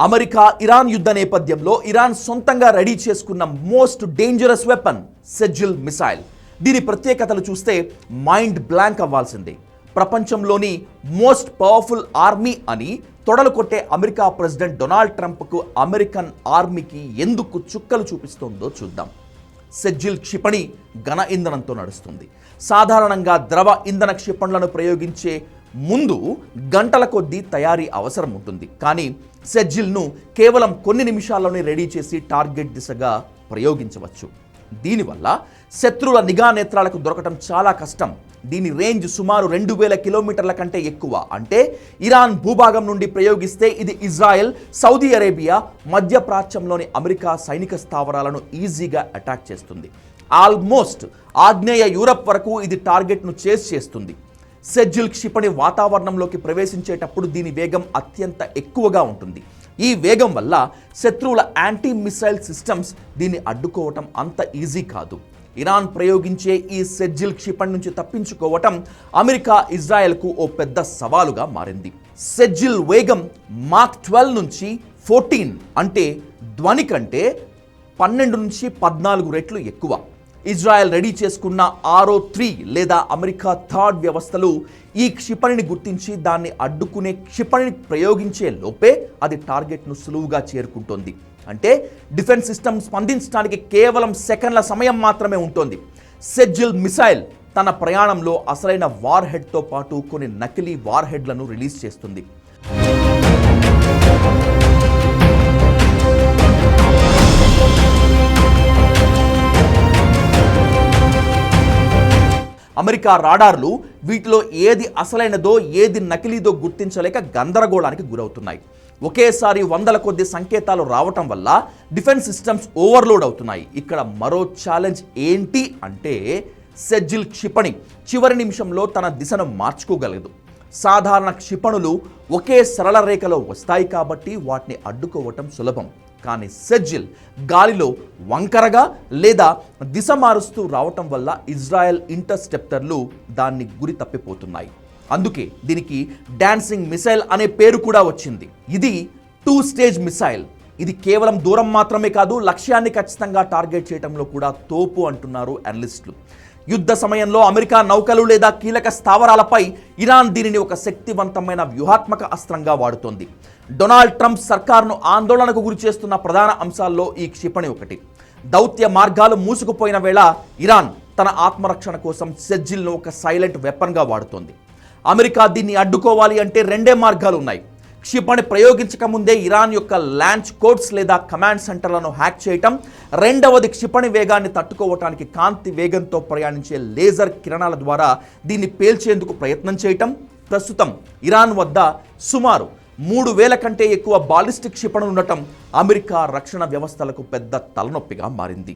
America Iran యుద్ధ నేపథ్యంలో Iran సొంతంగా రెడీ చేసుకున్న మోస్ట్ డేంజరస్ వెపన్ సెజ్జిల్ మిసైల్. దీని ప్రత్యేకతలు చూస్తే మైండ్ బ్లాంక్ అవ్వాల్సిందే. ప్రపంచంలోని మోస్ట్ పవర్ఫుల్ ఆర్మీ అని తొడలు కొట్టే అమెరికా ప్రెసిడెంట్ డొనాల్డ్ ట్రంప్కు అమెరికన్ ఆర్మీకి ఎందుకు చుక్కలు చూపిస్తోందో చూద్దాం. సెజ్జిల్ క్షిపణి ఘన ఇంధనంతో నడుస్తుంది. సాధారణంగా ద్రవ ఇంధన క్షిపణులను ప్రయోగించే ముందు గంటల కొద్దీ తయారీ అవసరం ఉంటుంది. కానీ సెజ్జిల్ను కేవలం కొన్ని నిమిషాల్లోనే రెడీ చేసి టార్గెట్ దిశగా ప్రయోగించవచ్చు. దీనివల్ల శత్రువుల నిఘా నేత్రాలకు దొరకటం చాలా కష్టం. దీని రేంజ్ సుమారు 2000 కిలోమీటర్ల కంటే ఎక్కువ. అంటే ఇరాన్ భూభాగం నుండి ప్రయోగిస్తే ఇది ఇజ్రాయెల్, సౌదీ అరేబియా, మధ్యప్రాచ్యంలోని అమెరికా సైనిక స్థావరాలను ఈజీగా అటాక్ చేస్తుంది. ఆల్మోస్ట్ ఆగ్నేయ యూరప్ వరకు ఇది టార్గెట్ను చేస్ చేస్తుంది. సెజ్జిల్ క్షిపణి వాతావరణంలోకి ప్రవేశించేటప్పుడు దీని వేగం అత్యంత ఎక్కువగా ఉంటుంది. ఈ వేగం వల్ల శత్రువుల యాంటీ మిసైల్ సిస్టమ్స్ దీన్ని అడ్డుకోవటం అంత ఈజీ కాదు. ఇరాన్ ప్రయోగించే ఈ సెజ్జిల్ క్షిపణి నుంచి తప్పించుకోవటం అమెరికా, ఇజ్రాయెల్కు ఓ పెద్ద సవాలుగా మారింది. సెజ్జిల్ వేగం మాక్ 12 నుంచి 14 అంటే ధ్వని కంటే 12 నుంచి 14 రెట్లు ఎక్కువ. ఇజ్రాయెల్ రెడీ చేసుకున్న RO3 లేదా అమెరికా థర్డ్ వ్యవస్థలు ఈ క్షిపణిని గుర్తించి దాన్ని అడ్డుకునే క్షిపణిని ప్రయోగించే లోపే అది టార్గెట్ను సులువుగా చేరుకుంటోంది. అంటే డిఫెన్స్ సిస్టమ్ స్పందించడానికి కేవలం సెకండ్ల సమయం మాత్రమే ఉంటుంది. సెజ్జిల్ మిసైల్ తన ప్రయాణంలో అసలైన వార్ హెడ్తో పాటు కొన్ని నకిలీ వార్ హెడ్లను రిలీజ్ చేస్తుంది. అమెరికా రాడార్లు వీటిలో ఏది అసలైనదో ఏది నకిలీదో గుర్తించలేక గందరగోళానికి గురవుతున్నాయి. ఒకేసారి వందల కొద్ది సంకేతాలు రావటం వల్ల డిఫెన్స్ సిస్టమ్స్ ఓవర్లోడ్ అవుతున్నాయి. ఇక్కడ మరో ఛాలెంజ్ ఏంటి అంటే సెజ్జిల్ క్షిపణి చివరి నిమిషంలో తన దిశను మార్చుకోగలదు. సాధారణ క్షిపణులు ఒకే సరళ రేఖలో వస్తాయి కాబట్టి వాటిని అడ్డుకోవటం సులభం. కానీ సెజ్జిల్ గాలిలో వంకరగా లేదా దిశ మారుస్తూ రావటం వల్ల ఇజ్రాయెల్ ఇంటర్సెప్టర్లు దాన్ని గురి తప్పిపోతున్నాయి. అందుకే దీనికి డాన్సింగ్ మిసైల్ అనే పేరు కూడా వచ్చింది. ఇది 2 స్టేజ్ మిసైల్. ఇది కేవలం దూరం మాత్రమే కాదు, లక్ష్యాన్ని ఖచ్చితంగా టార్గెట్ చేయడంలో కూడా తోపు అంటున్నారు అనలిస్టులు. యుద్ధ సమయంలో అమెరికా నౌకలు లేదా కీలక స్థావరాలపై ఇరాన్ దీనిని ఒక శక్తివంతమైన వ్యూహాత్మక అస్త్రంగా వాడుతోంది. డొనాల్డ్ ట్రంప్ సర్కార్ను ఆందోళనకు గురి చేస్తున్న ప్రధాన అంశాల్లో ఈ క్షిపణి ఒకటి. దౌత్య మార్గాలు మూసుకుపోయిన వేళ ఇరాన్ తన ఆత్మరక్షణ కోసం సెజ్జిల్ను ఒక సైలెంట్ వెపన్గా వాడుతోంది. అమెరికా దీన్ని అడ్డుకోవాలి అంటే 2 మార్గాలు ఉన్నాయి. క్షిపణి ప్రయోగించక ముందే ఇరాన్ యొక్క లాంచ్ కోడ్స్ లేదా కమాండ్ సెంటర్లను హ్యాక్ చేయటం. రెండవది క్షిపణి వేగాన్ని తట్టుకోవటానికి కాంతి వేగంతో ప్రయాణించే లేజర్ కిరణాల ద్వారా దీన్ని పేల్చేందుకు ప్రయత్నం చేయటం. ప్రస్తుతం ఇరాన్ వద్ద సుమారు 3000 కంటే ఎక్కువ బాలిస్టిక్ క్షిపణులు ఉండటం అమెరికా రక్షణ వ్యవస్థలకు పెద్ద తలనొప్పిగా మారింది.